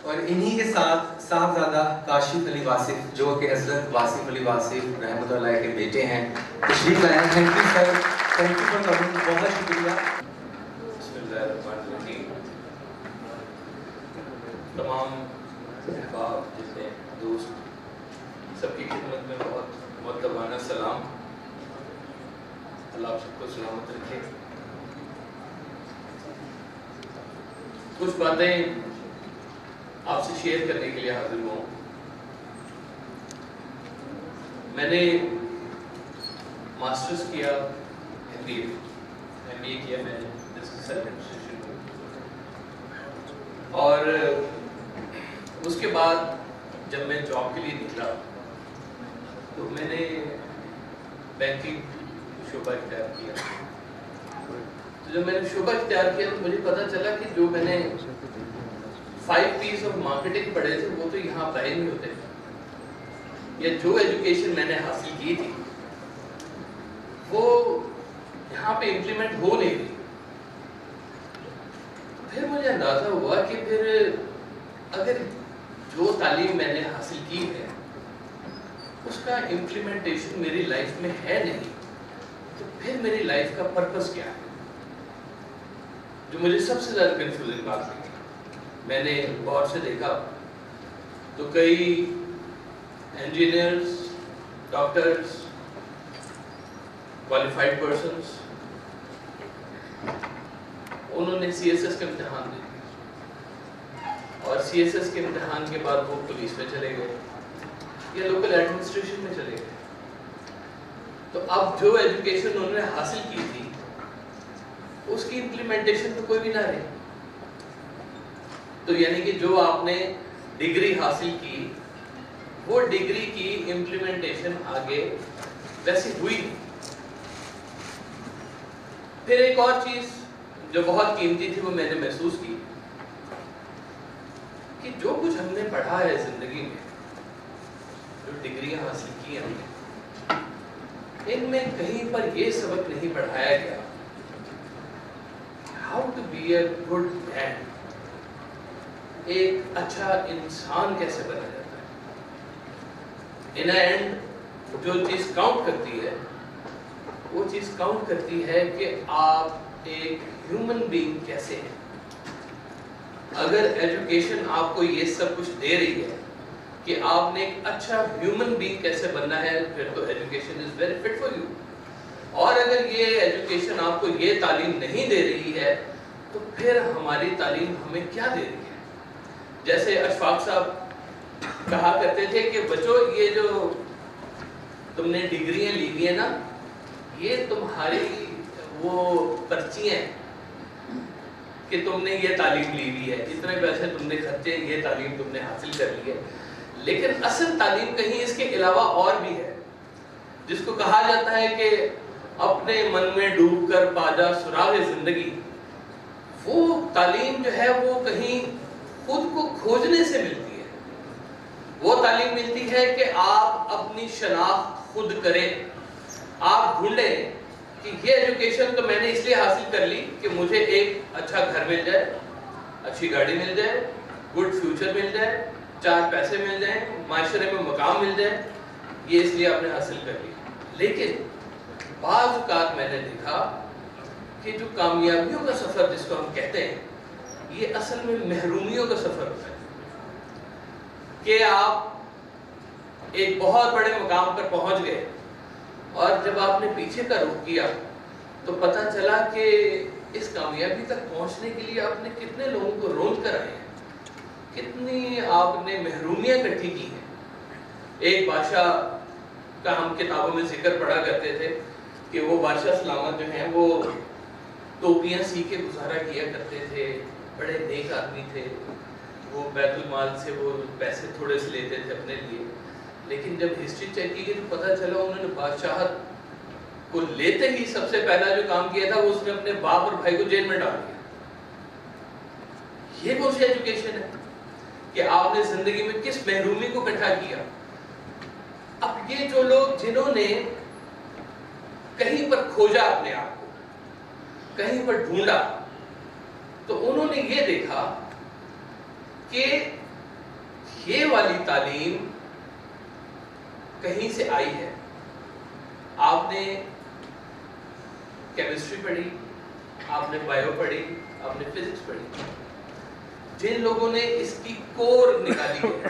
اور انہی کے ساتھ صاحبزادہ کاشف علی واصف جو کہ حضرت واصف علی واصف رحمۃ اللہ کے بیٹے ہیں، تشریف لائے ہیں. Thank you sir, thank you for coming, بہت شکریہ. بسم اللہ الرحمن الرحیم. تمام احباب جتنے دوست سب کی خدمت میں بہت مؤدبانہ سلام. اللہ آپ سب کو سلامت رکھے. کچھ باتیں آپ سے شیئر کرنے کے لیے حاضر ہوں. میں نے ماسٹرز کیا ایم بی اے کیا میں نے بزنس ایڈمنسٹریشن میں، اور اس کے بعد جب میں جاب کے لیے نکلا تو میں نے بینکنگ شعبہ اختیار کیا. تو جب میں نے شعبہ اختیار کیا تو مجھے پتا چلا کہ جو میں نے 5 P's آف مارکیٹنگ پڑھے تھے وہ تو یہاں اپلائی نہیں ہوتے، یا جو ایجوکیشن میں نے حاصل کی تھی وہ یہاں پہ امپلیمنٹ ہو نہیں رہی. پھر مجھے اندازہ ہوا کہ پھر اگر جو تعلیم میں نے حاصل کی ہے اس کا امپلیمنٹیشن میری لائف میں ہے نہیں، تو پھر میری لائف کا پرپس کیا ہے؟ جو مجھے سب سے زیادہ کنفیوزنگ بات لگی. میں نے غور سے دیکھا تو کئی انجینئرز، ڈاکٹرز، کوالیفائڈ پرسنز انہوں نے سی ایس ایس کا امتحان دیا، اور سی ایس ایس کے امتحان کے بعد وہ پولیس میں چلے گئے یا لوکل ایڈمنسٹریشن میں چلے گئے. تو اب جو ایجوکیشن انہوں نے حاصل کی تھی اس کی امپلیمنٹیشن تو کوئی بھی نہ رہی. تو یعنی کہ جو آپ نے ڈگری حاصل کی وہ ڈگری کی امپلیمنٹیشن آگے ویسی ہوئی. پھر ایک اور چیز جو بہت قیمتی تھی وہ میں نے محسوس کی کہ جو کچھ ہم نے پڑھا ہے زندگی میں، جو ڈگریاں حاصل کی ہم نے، ان میں کہیں پر یہ سبق نہیں پڑھایا گیا how to be a good man, ایک اچھا انسان کیسے بنا جاتا ہے. ان اینڈ جو چیز کاؤنٹ کرتی ہے وہ چیز کاؤنٹ کرتی ہے کہ آپ ایک ہیومن بینگ کیسے ہیں. اگر ایجوکیشن آپ کو یہ سب کچھ دے رہی ہے کہ آپ نے ایک اچھا ہیومن بینگ کیسے بننا ہے، پھر تو education is very fit for you. اور اگر یہ ایجوکیشن آپ کو یہ تعلیم نہیں دے رہی ہے تو پھر ہماری تعلیم ہمیں کیا دے رہی ہے؟ جیسے اشفاق صاحب کہا کرتے تھے کہ بچوں یہ جو تم نے ڈگریاں لی ہوئی ہیں نا، یہ تمہاری وہ پرچی ہیں کہ تم نے یہ تعلیم لی ہوئی ہے، اتنے پیسے تم نے خرچے، یہ تعلیم تم نے حاصل کر لی ہے. لیکن اصل تعلیم کہیں اس کے علاوہ اور بھی ہے، جس کو کہا جاتا ہے کہ اپنے من میں ڈوب کر پا جا سراغ زندگی. وہ تعلیم جو ہے وہ کہیں خود کو کھوجنے سے ملتی ہے. وہ تعلیم ملتی ہے کہ آپ اپنی شناخت خود کریں، آپ ڈھونڈیں کہ یہ ایجوکیشن تو میں نے اس لیے حاصل کر لی کہ مجھے ایک اچھا گھر مل جائے، اچھی گاڑی مل جائے، گڈ فیوچر مل جائے، 4 پیسے مل جائیں، معاشرے میں مقام مل جائے، یہ اس لیے آپ نے حاصل کر لی. لیکن بعض اوقات میں نے دیکھا کہ جو کامیابیوں کا سفر جس کو ہم کہتے ہیں، یہ اصل میں محرومیوں کا سفر ہوتا ہے. کہ آپ ایک بہت بڑے مقام پر پہنچ گئے اور جب آپ نے پیچھے کا رخ کیا تو پتہ چلا کہ اس کامیابی تک پہنچنے کے لیے آپ نے کتنے لوگوں کو رونت کر آئے ہیں، کتنی آپ نے محرومیاں اکٹھی کی ہیں. ایک بادشاہ کا ہم کتابوں میں ذکر پڑھا کرتے تھے کہ وہ بادشاہ سلامت جو ہیں وہ ٹوپیاں سی کے گزارا کیا کرتے تھے، بڑے نیک آدمی تھے، وہ بیت المال سے وہ پیسے تھوڑے سے لیتے تھے اپنے لیے. لیکن جب ہسٹری چیک کی گئی تو پتہ چلا انہوں نے بادشاہت کو لیتے ہی سب سے پہلا جو کام کیا تھا وہ اس نے اپنے باپ اور بھائی کو جیل میں ڈال دیا. یہ کون سی ایجوکیشن ہے کہ آپ نے زندگی میں کس محرومی کو اکٹھا کیا. اب یہ جو لوگ جنہوں نے کہیں پر کھوجا اپنے آپ کو، کہیں پر ڈھونڈا، تو انہوں نے یہ دیکھا کہ یہ والی تعلیم کہیں سے آئی ہے. آپ نے کیمسٹری پڑھی, آپ نے بایو پڑھی, آپ نے فزکس پڑھی. جن لوگوں نے اس کی کور نکالی ہے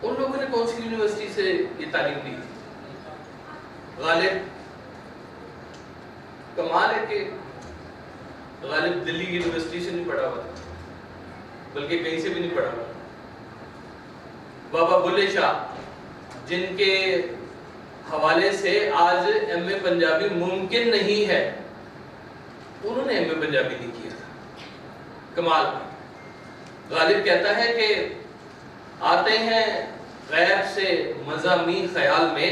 ان لوگوں نے کون سی یونیورسٹی سے یہ تعلیم لی؟ غالب, کمال ہے کہ غالب دلی یونیورسٹی سے نہیں پڑھا ہوا تھا, بلکہ کہیں سے بھی نہیں پڑھا ہوا. بابا بلے شاہ, جن کے حوالے سے آج ایم اے پنجابی ممکن نہیں ہے, انہوں نے ایم اے پنجابی نہیں کیا تھا. کمال. غالب کہتا ہے کہ آتے ہیں غیب سے مضامین خیال میں,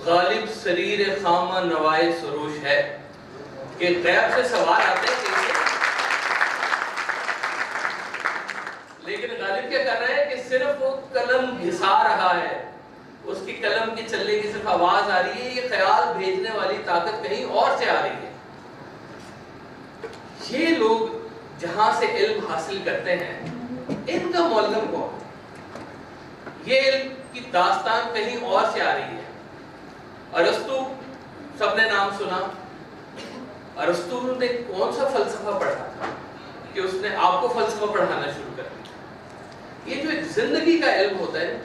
غالب سریر خامہ نوائے سروش ہے. کہ غیب سے سوال آتے ہیں لیکن غالب کیا کر رہا ہے کہ صرف وہ قلم گھسا رہا ہے, اس کی قلم کی چلنے کی صرف آواز آ رہی ہے, یہ خیال بھیجنے والی طاقت کہیں اور سے آ رہی ہے. یہ لوگ جہاں سے علم حاصل کرتے ہیں ان کا معلم کون؟ یہ علم کی داستان کہیں اور سے آ رہی ہے. ارسطو, سب نے نام سنا. ارسطو نے کون سا فلسفہ پڑھا تھا کہ اس نے آپ کو فلسفہ پڑھانا شروع کر دیا؟ یہ جو ایک زندگی کا علم ہوتا ہے,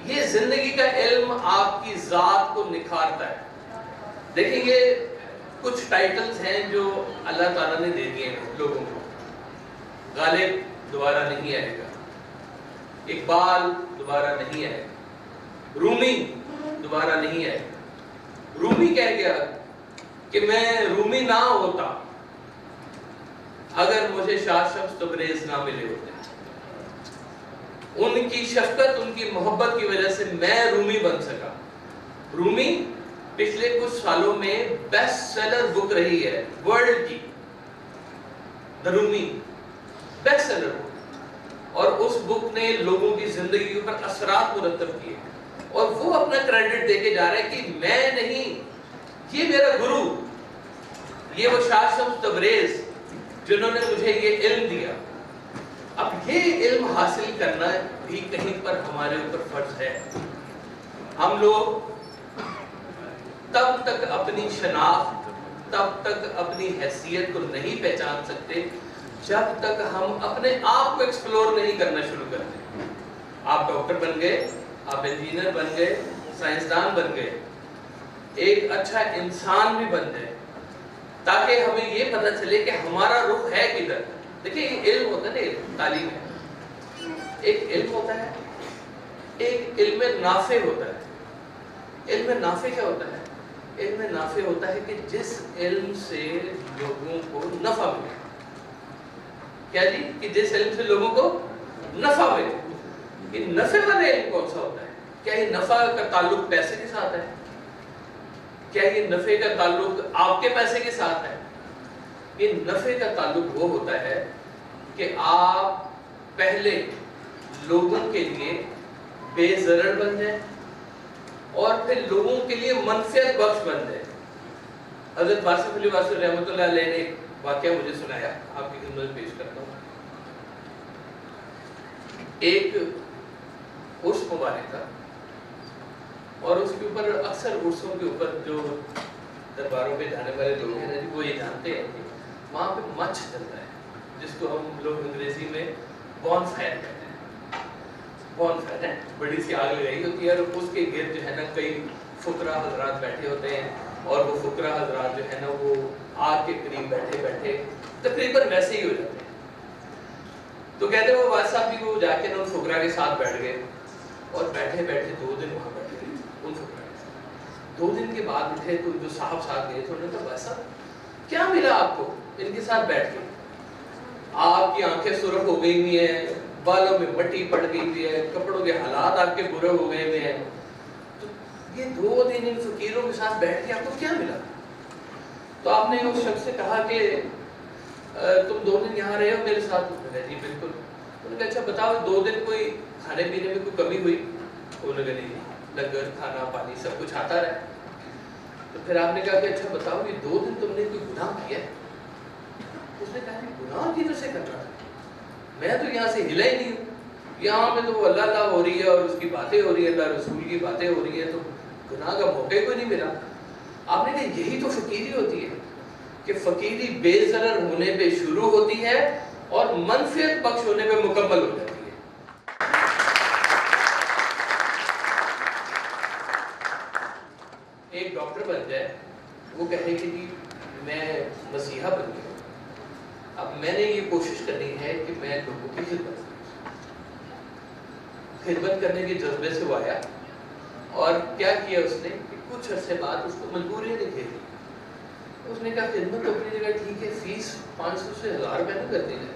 یہ زندگی کا علم آپ کی ذات کو نکھارتا ہے. دیکھیں گے کچھ ٹائٹلز ہیں جو اللہ تعالیٰ نے دے دیے ہیں لوگوں کو. غالب دوبارہ نہیں آئے گا, اقبال دوبارہ نہیں آئے گا, رومی دوبارہ نہیں آئے گا. رومی کہہ گیا کہ میں رومی نہ ہوتا اگر مجھے شاہ شمس تبریز نہ ملے ہوتے. ان کی شفقت, ان کی محبت کی وجہ سے میں رومی بن سکا. رومی پچھلے کچھ سالوں میں بیسٹ سیلر بک رہی ہے ورلڈ کی. دا رومی بیسٹ سیلر بک, اور اس بک نے لوگوں کی زندگی پر اثرات مرتب کیے, اور وہ اپنا کریڈٹ دے کے جا رہے ہیں کہ میں نہیں, یہ میرا گرو, یہ وہ شاہ شمس تبریز جنہوں نے مجھے یہ علم دیا. اب یہ علم حاصل کرنا بھی کہیں پر ہمارے اوپر فرض ہے. ہم لوگ تب تک اپنی شناخت, تب تک اپنی حیثیت کو نہیں پہچان سکتے جب تک ہم اپنے آپ کو ایکسپلور نہیں کرنا شروع کرتے. آپ ڈاکٹر بن گئے, آپ انجینئر بن گئے, سائنسدان بن گئے, ایک اچھا انسان بھی بن گئے, تاکہ ہمیں یہ پتہ چلے کہ ہمارا رخ ہے کدھر. دیکھیں یہ علم ہوتا ہے نا, تعلیم ہے. ایک علم ہوتا ہے, ایک علم نافع ہوتا ہے. علم نافع کیا ہوتا ہے؟ علم نافع ہوتا ہے کہ جس علم سے لوگوں کو نفع ملے. کیا جی؟ کہ جس علم سے لوگوں کو نفع ملے. یہ نفع والا علم کون سا ہوتا ہے؟ کیا یہ نفع کا تعلق پیسے کے ساتھ ہے؟ کیا یہ نفع کا تعلق آپ کے پیسے کے ساتھ ہے؟ یہ نفع کا تعلق وہ ہوتا ہے کہ آپ پہلے لوگوں کے لیے بے ضرر بن جائیں اور پھر لوگوں کے لیے منفعت بخش بن جائیں. حضرت واصف علی واصف رحمۃ اللہ علیہ نے ایک واقعہ مجھے سنایا, آپ کی خدمت میں پیش کرتا ہوں. ایک عرس مبارک تھا, اور اس کے اوپر اکثر عرسوں کے اوپر جو درباروں پہ جانے والے لوگ ہیں وہ یہ جانتے ہیں کہ وہاں پہ مچھ جلتا ہے, جس کو ہم لوگ انگریزی میں بون فائر کہتے ہیں. بون فائر ہے, بڑی سی آگ لگائی ہوتی ہے, اور اس کے گرد جو ہے نا کئی فقراء حضرات بیٹھے ہوتے ہیں, اور وہ فقراء حضرات جو ہے نا وہ آگ کے قریب بیٹھے بیٹھے تقریباً ویسے ہی ہو جاتے ہیں. تو کہتے ہیں وہ واسف صاحب بھی وہ جا کے نا ان فقراء کے ساتھ بیٹھ گئے, اور بیٹھے بیٹھے 2 دن وہاں بیٹھے گئے ان فقراء کے ساتھ. 2 دن کے بعد اٹھے تو جو صاحب ساتھ گئے تھے انہوں نے کہا واسف صاحب کیا ملا آپ کو ان کے ساتھ بیٹھ کے؟ آپ کی آنکھیں سرخ ہو گئی ہوئی ہیں, بالوں میں مٹی پڑ گئی ہوئی ہے, کپڑوں کے حالات آپ کے برے ہو گئے ہوئے ہیں, تو یہ 2 دن ان فقیروں کے ساتھ بیٹھ کے آپ کو کیا ملا؟ تو آپ نے اس شخص سے کہا کہ تم 2 دن یہاں رہے ہو میرے ساتھ. جی بالکل. انہوں نے کہا اچھا بتاؤ 2 دن کوئی کھانے پینے میں کوئی کمی ہوئی؟ انہوں نے کہا نہیں, لنگر کھانا پانی سب کچھ آتا رہا. تو پھر آپ نے کہا کہ اچھا بتاؤ یہ 2 دن تم نے کوئی گناہ کیا؟ اس نے کہا کہ گناہ کی وجہ سے کرنا تھا, میں تو یہاں سے ہلا ہی نہیں ہوں. یہاں پہ تو وہ اللہ اللہ ہو رہی ہے اور اس کی باتیں ہو رہی ہیں, اللہ رسول کی باتیں ہو رہی ہیں, تو گناہ کا موقع کوئی نہیں ملا. آپ نے کہا یہی تو فقیری ہوتی ہے کہ فقیری بے ضرر ہونے پہ شروع ہوتی ہے اور منفعت بخش ہونے پہ مکمل ہو جاتی ہے. ایک ڈاکٹر بن جائے, وہ کہے کہ جی میں مسیحا بن گیا, اب میں نے یہ کوشش کرنی ہے کہ میں لوگوں کی خدمت کرنے کے جذبے سے وہ آیا, اور کیا کیا اس نے کہ کچھ عرصے بعد اس کو مجبوریاں نہیں گھیری. اس نے کہا خدمت تو اپنی جگہ ٹھیک ہے, فیس 500 سے 1000 روپے نہ کرتی جائے,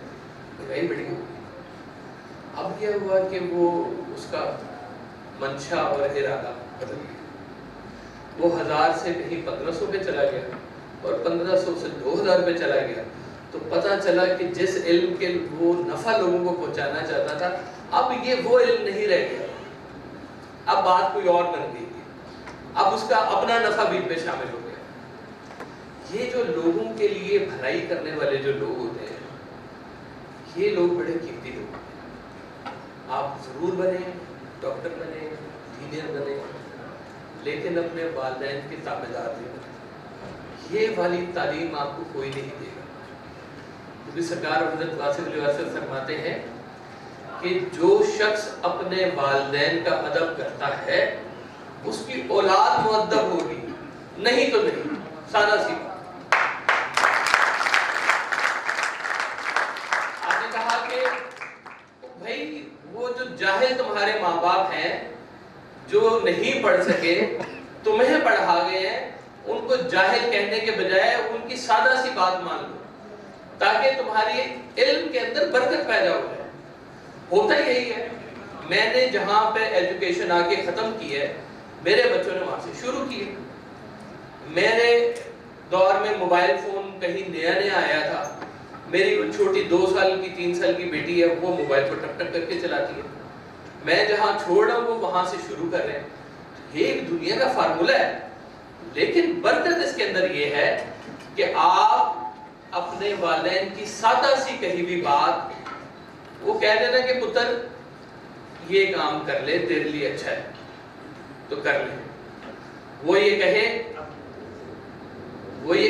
مہنگائی بڑی ہوگی. اب یہ ہوا کہ وہ اس کا منشا اور ارادہ بدل گیا. وہ 1000 سے کہیں 1500 پہ چلا گیا اور 1500 سے 2000 پہ چلا گیا. تو پتہ چلا کہ جس علم کے وہ نفع لوگوں کو پہنچانا چاہتا تھا, اب یہ وہ علم نہیں رہ گیا, اب بات کوئی اور بن گئی, اب اس کا اپنا نفع بھی میں شامل ہو گیا. یہ جو لوگوں کے لیے بھلائی کرنے والے جو لوگ ہوتے ہیں, یہ لوگ بڑے قیمتی لوگ ہوتے ہیں. آپ ضرور بنیں, ڈاکٹر بنیں, انجینئر بنیں, لیکن اپنے والدین کے تابعدار نہیں بنیں. یہ والی تعلیم آپ کو کوئی نہیں دے گا. کیونکہ سرکار حضرت واصف علیہ وسلم فرماتے ہیں کہ جو شخص اپنے والدین کا ادب کرتا ہے اس کی اولاد مؤدب ہوگی, نہیں تو نہیں. سادہ سی بات. آپ نے کہا کہ بھائی وہ جو جاہل تمہارے ماں باپ ہیں, جو نہیں پڑھ سکے, تمہیں پڑھا گئے ہیں, ان کو جاہل کہنے کے بجائے ان کی سادہ سی بات مان لو, تاکہ تمہاری علم کے اندر برکت پیدا ہو جائے. ہوتا یہی ہے. میں نے جہاں پہ ایجوکیشن آ کے ختم کی ہے, میرے بچوں نے وہاں سے شروع کی ہے. میرے دور میں موبائل فون کہیں نیا آیا تھا. میری چھوٹی 2 سال کی 3 سال کی بیٹی ہے, وہ موبائل کو ٹک ٹک کر کے چلاتی ہے. میں جہاں چھوڑ رہا ہوں وہ وہاں سے شروع کر رہے ہیں. یہ ایک دنیا کا فارمولہ ہے, لیکن برکت اس کے اندر یہ ہے کہ آپ اپنے والدین کی سادہ سی کہی بھی بات, وہ کہہ دینا کہ پتر یہ کام کر لے, تیرے لیے اچھا ہے تو کر لے. وہ یہ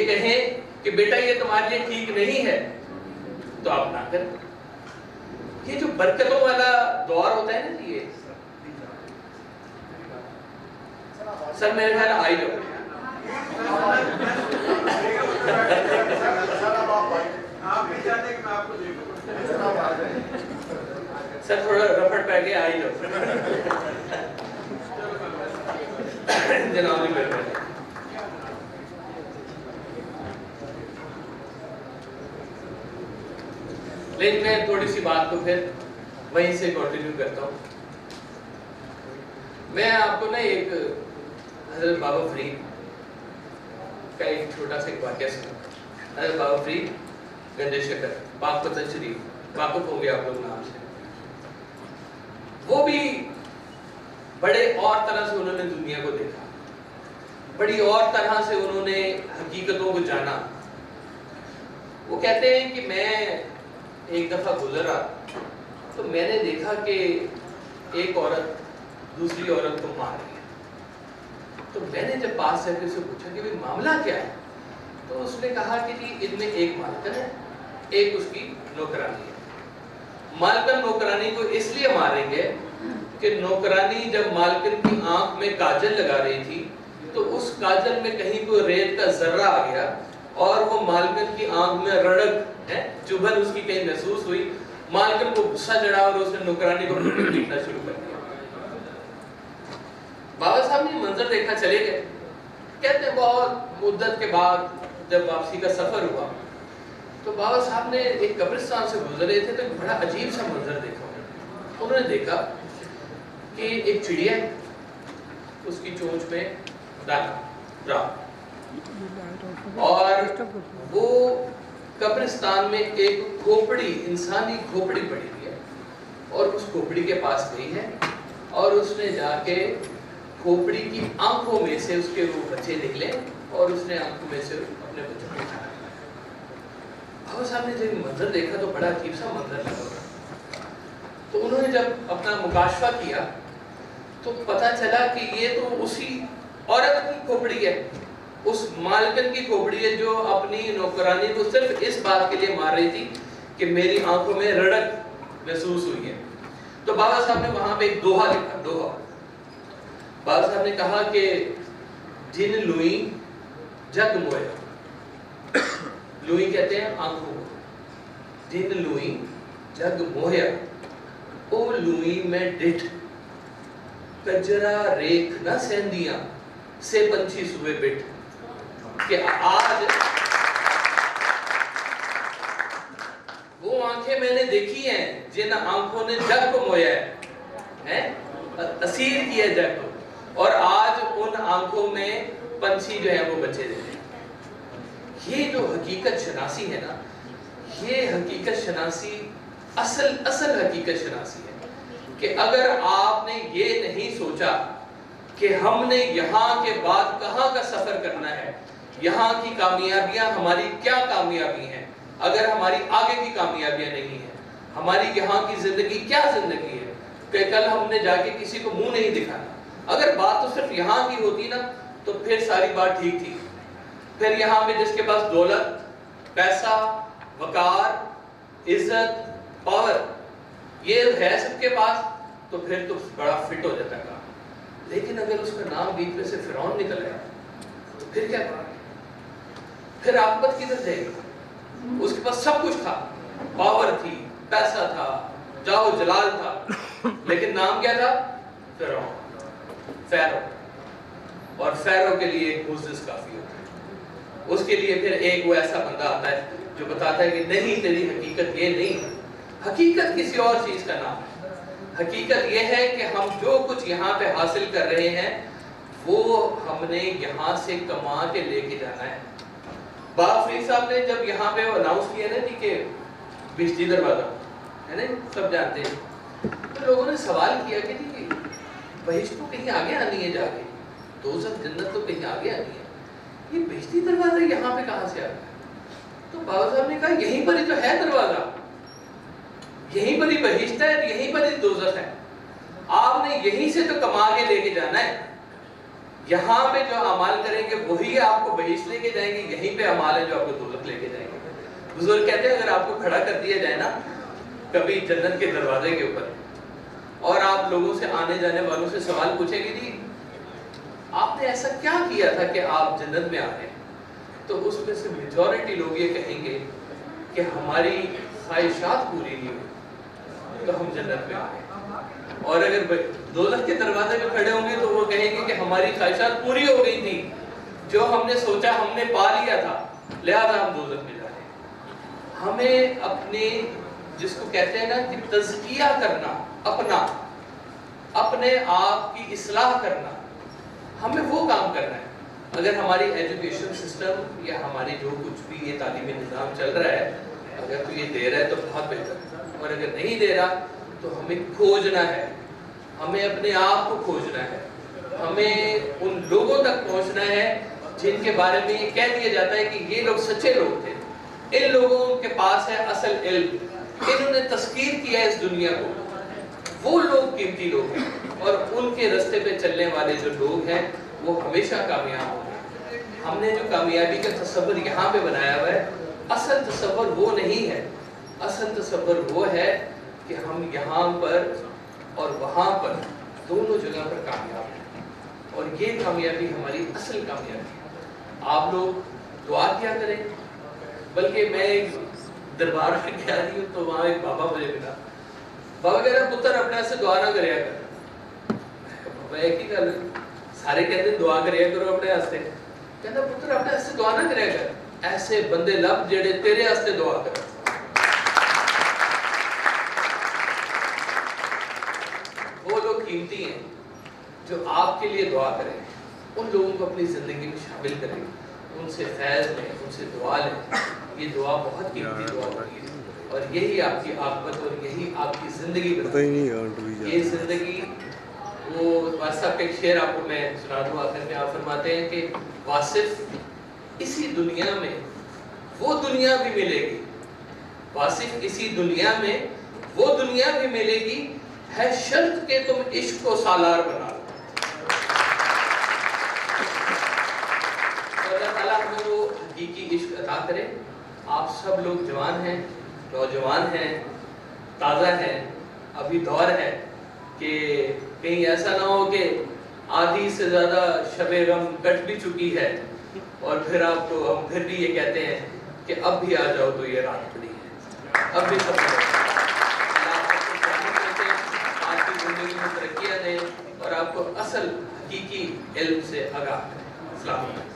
کہیں کہ بیٹا یہ تمہارے لیے ٹھیک نہیں ہے تو آپ نہ کریں. یہ جو برکتوں والا دور ہوتا ہے نا, یہ سر میرے خیال آئی جاؤ. سر تھوڑا رفٹ پہ کے آئی جاؤ. جناب جی میرے لیکن میں تھوڑی سی بات کو پھر وہیں سے کنٹینیو کرتا ہوں. میں آپ کو نا ایک حضرت بابا فرید کا ایک چھوٹا سا واقعہ سنا. حضرت بابا فرید گنج شکر پاک پتن شریف, واقف ہوں گے آپ لوگ نام سے. وہ بھی بڑے اور طرح سے انہوں نے دنیا کو دیکھا, بڑی اور طرح سے انہوں نے حقیقتوں کو جانا. وہ کہتے ہیں کہ میں ایک دفعہ گزرا تو میں نے دیکھا کہ ایک عورت دوسری عورت کو مار رہی ہے. تو میں نے جب پاس سے اسے پوچھا کہ معاملہ کیا ہے, تو اس نے کہا کہ جی ان میں ایک مالکن ہے, ایک اس کی نوکرانی ہے. مالکن نوکرانی کو اس لیے ماریں گے کہ نوکرانی جب مالکن کی آنکھ میں کاجل لگا رہی تھی تو اس کاجل میں کہیں کوئی ریت کا ذرہ آ گیا اور وہ مالکن کی آنکھ میں رڑک ہے, چبھن اس کی کہیں محسوس ہوئی. مالکن کو غصہ چڑھا اور اس نے نوکرانی کو پیٹنا شروع کر دیا. بابا صاحب نے منظر دیکھا, چلے گئے. کہتے ہیں بہت مدت کے بعد جب واپسی کا سفر ہوا تو بابا صاحب نے ایک قبرستان سے گزر رہے تھے تو ایک بڑا عجیب سا منظر دیکھا. انہوں نے دیکھا کہ ایک چڑیا ہے, اس کی چونچ میں دانا, اور وہ قبرستان میں ایک کھوپڑی, انسانی کھوپڑی پڑی ہوئی ہے, اور اس کھوپڑی کے پاس گئی ہے اور اس نے جا کے کھوپڑی کی آنکھوں میں سے اس کے وہ بچے نکلے اور اس نے آنکھوں میں سے اپنے بچوں کو کھانا. بابا صاحب نے جب منظر دیکھا تو بڑا عجیب سا منظر لگا. تو انہوں نے جب اپنا مکاشفہ کیا تو پتہ چلا کہ یہ تو اسی عورت کی کھوپڑی ہے، اس مالکن کی کھوپڑی ہے جو اپنی نوکرانی کو صرف اس بات کے لیے مار رہی تھی کہ میری آنکھوں میں رڑک محسوس ہوئی ہے۔ تو بابا صاحب نے وہاں پہ ایک دوہا لکھا، دوہا بابا صاحب نے کہا کہ جن لوئی جگ مویا، لوئی کہتے ہیں آنکھوں کو، جن لوئی جگ مویا او لوئی میں ڈٹھ کجرا ریکھ نہ سہندیاں سے پنچھی سوئے بٹ، کہ آج وہ آنکھیں میں نے دیکھی ہیں جن آنکھوں نے جگ کو مویا ہے، اسیر کیا جگ کو، اور آج ان آنکھوں میں پنچھی جو ہے وہ بچے رہے ہیں۔ یہ جو حقیقت شناسی ہے نا، یہ حقیقت شناسی اصل حقیقت شناسی ہے کہ اگر آپ نے یہ نہیں سوچا کہ ہم نے یہاں کے بعد کہاں کا سفر کرنا ہے، یہاں کی کامیابیاں ہماری کیا کامیابی ہیں، اگر ہماری آگے کی کامیابیاں نہیں ہیں، ہماری یہاں کی زندگی کیا زندگی ہے کہ کل ہم نے جا کے کسی کو منہ نہیں دکھانا۔ اگر بات تو صرف یہاں کی ہوتی نا تو پھر ساری بات ٹھیک تھی، پھر یہاں پہ جس کے پاس دولت، پیسہ، وقار، عزت، پاور یہ ہے سب کے پاس تو پھر تو بڑا فٹ ہو جاتا کام۔ لیکن اگر اس کا نام بیچ میں سے فرعون نکل آیا تو پھر کیا کریں گے؟ پھر عاقبت کدھر جائے گی؟ اس کے پاس سب کچھ تھا، پاور تھی، پیسہ تھا، جاہ و جلال تھا، لیکن نام کیا تھا؟ فرعون، فیرو۔ اور فیرو کے لیے ایک موزس کافی ہوتا ہے، اس کے لیے پھر ایک وہ ایسا بندہ آتا ہے جو بتاتا ہے کہ نہیں، تیری حقیقت یہ نہیں ہے، حقیقت کسی اور چیز کا نام ہے۔ حقیقت یہ ہے کہ ہم جو کچھ یہاں پہ حاصل کر رہے ہیں وہ ہم نے یہاں سے کما کے لے کے جانا ہے۔ بابا فرید صاحب نے جب یہاں پہ اناؤنس کیا نا جی کہ بہشتی دروازہ ہے نا، سب جانتے ہیں، تو لوگوں نے سوال کیا کہ جی بہشت تو کہیں آگے آنی ہے، جا کے دوزخ جنت تو کہیں آگے آنی ہے، یہ بہشتی دروازہ یہاں پہ کہاں سے آ گیا؟ تو بابا صاحب نے کہا یہیں پر ہی تو ہے دروازہ، یہیں پر ہی بہشت ہے، یہیں پر ہی دوزخ ہے، آپ نے یہیں سے تو کما کے لے کے جانا ہے، یہاں پہ جو اعمال کریں گے وہی آپ کو بہشت لے کے جائیں گے، یہیں پہ اعمال ہے جو آپ کو دوزخ لے کے جائیں گے۔ بزرگ کہتے ہیں اگر آپ کو کھڑا کر دیا جائے نا کبھی جنت کے دروازے کے اوپر اور آپ لوگوں سے، آنے جانے والوں سے سوال پوچھیں گے جی آپ نے ایسا کیا کیا تھا کہ آپ جنت میں آ گئے، تو اس میں سے میجورٹی لوگ یہ کہیں گے کہ ہماری خواہشات پوری نہیں ہوئی تو ہم جنت میں آ گئے، اور اگر دوزخ کے دروازے پہ کھڑے ہوں گے تو وہ کہیں گے کہ ہماری خواہشات پوری ہو گئی تھی، جو ہم نے سوچا ہم نے پا لیا تھا، لہذا ہم دوزخ میں جا رہے ہیں۔ ہمیں اپنے جس کو کہتے ہیں نا کہ تزکیہ کرنا، اپنے آپ کی اصلاح کرنا، ہمیں وہ کام کرنا ہے۔ اگر ہماری ایجوکیشن سسٹم یا ہماری جو کچھ بھی یہ تعلیمی نظام چل رہا ہے اگر تو یہ دے رہا ہے تو بہت بہتر ہے، اور اگر نہیں دے رہا تو ہمیں کھوجنا ہے، ہمیں اپنے آپ کو کھوجنا ہے، ہمیں ان لوگوں تک پہنچنا ہے جن کے بارے میں یہ کہہ دیا جاتا ہے کہ یہ لوگ سچے لوگ تھے، ان لوگوں کے پاس ہے اصل علم، انہوں نے تذکیر کیا اس دنیا کو، وہ لوگ قیمتی لوگ ہیں، اور ان کے رستے پہ چلنے والے جو لوگ ہیں وہ ہمیشہ کامیاب ہوں گے۔ ہم نے جو کامیابی کا تصور یہاں پہ بنایا ہوا ہے، اصل تصور وہ نہیں ہے، اصل تصور وہ ہے کہ ہم یہاں پر اور وہاں پر دونوں جگہ پر کامیاب ہیں، اور یہ کامیابی ہماری اصل کامیابی ہے۔ آپ لوگ دعا کیا کریں، بلکہ میں ایک دربار میں گیا تھی تو وہاں ایک بابا مجھے ملا، بابا کہہ رہا پتر اپنے سے دعا نہ کریا کر، بابا ایک ہی گل سارے کہتے ہیں دعا کریا کرو اپنے واسطے، کہتا پتر اپنے واسطے دعا نہ کریا کر، ایسے بندے لب جڑے تیرے واسطے دعا کر۔ وہ لوگ قیمتی ہیں جو آپ کے لیے دعا کریں، ان لوگوں کو اپنی زندگی میں شامل کریں، ان سے فیض لیں، ان سے دعا لیں، یہ دعا بہت قیمتی دعا ہوتی ہے، اور یہی آپ کی عاقبت اور یہی آپ کی زندگی بناتی ہے۔ یہ زندگی وہ واسطہ کا ایک شعر آپ کو میں سنا دوں آخر میں، آپ فرماتے ہیں کہ واصف اسی دنیا میں وہ دنیا بھی ملے گی، واصف اسی دنیا میں وہ دنیا بھی ملے گی، ہے شرط کہ تم عشق کو سالار بنا لو۔ تو اللہ تعالیٰ ہمیں وہ حقیقی عشق عطا کرے۔ آپ سب لوگ جوان ہیں، نوجوان ہیں، تازہ ہیں، ابھی دور ہے کہ کہیں ایسا نہ ہو کہ آدھی سے زیادہ شب غم کٹ بھی چکی ہے اور پھر آپ کو ہم پھر بھی یہ کہتے ہیں کہ اب بھی آ جاؤ تو یہ رات پڑی ہے، اب بھی سب آپ کی زندگی میں ترقیاں دیں اور آپ کو اصل حقیقی علم سے آگاہ کریں۔ السلام علیکم۔